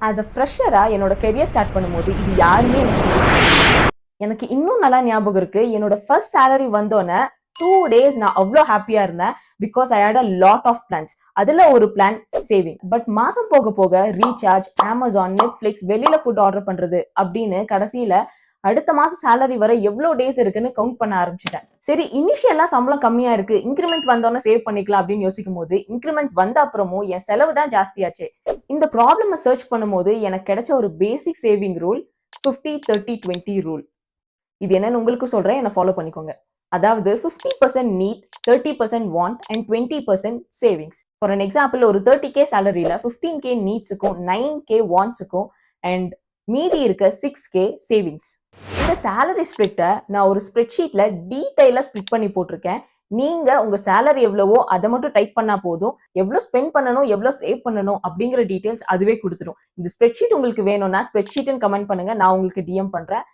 As a ஃப்ரெஷரா என்னோட career start பண்ணும்போது இது யாருமே எனக்கு எனக்கு இன்னும் நல்லா ஞாபகம் இருக்கு. என்னோட ஃபர்ஸ்ட் சேலரி வந்தோன்னே 2 days நான் அவ்வளோ ஹாப்பியா இருந்தேன். Because I had a lot of plans. அதுல ஒரு பிளான் சேவிங். பட் மாசம் போக போக ரீசார்ஜ், அமேசான், நெட்ஃபிளிக்ஸ், வெளியில ஃபுட் ஆர்டர் பண்றது அப்படின்னு கடைசியில அடுத்த மாசம் சேலரி வர எவ்வளோ டேஸ் இருக்குன்னு கவுண்ட் பண்ண ஆரம்பிச்சிட்டேன். சரி, இனிஷியலா சம்பளம் கம்மியா இருக்கு, இன்கிரிமெண்ட் வந்தோன்னே சேவ் பண்ணிக்கலாம் அப்படின்னு யோசிக்கும் போது இன்கிரிமெண்ட் வந்த அப்புறமும் என் செலவு தான் ஜாஸ்தியாச்சு. இந்த ப்ராப்ளம் சர்ச் பண்ணும்போது எனக்கு கிடைச்ச ஒரு பேசிக் சேவிங் ரூல் 50-30-20 ரூல். இது என்னன்னு உங்களுக்கு சொல்றேன், என்ன ஃபாலோ பண்ணிக்கோங்க. அதாவது 50% need, 30% want and 20% savings. For an example, ஒரு 30K சேலரியில 15K நீட்ஸுக்கும் 9K வாண்ட்ஸுக்கும் அண்ட் மீதி இருக்க 6K சேவிங்ஸ். இந்த சேலரி ஸ்பிளிட்டை நான் ஒரு ஸ்ப்ரெட்ஷீட்ல டீடைலா ஸ்பிளிட் பண்ணி போட்டிருக்கேன். நீங்க உங்க சேலரி எவ்வளவோ அதை மட்டும் டைப் பண்ணா போதும். எவ்வளவு ஸ்பெண்ட் பண்ணணும், எவ்வளவு சேவ் பண்ணணும் அப்படிங்கிற டீடைல்ஸ் அதுவே கொடுத்துரும். இந்த ஸ்ப்ரெட்ஷீட் உங்களுக்கு வேணும்னா ஸ்ப்ரெட்ஷீட்னு கமெண்ட் பண்ணுங்க, நான் உங்களுக்கு டிஎம் பண்றேன்.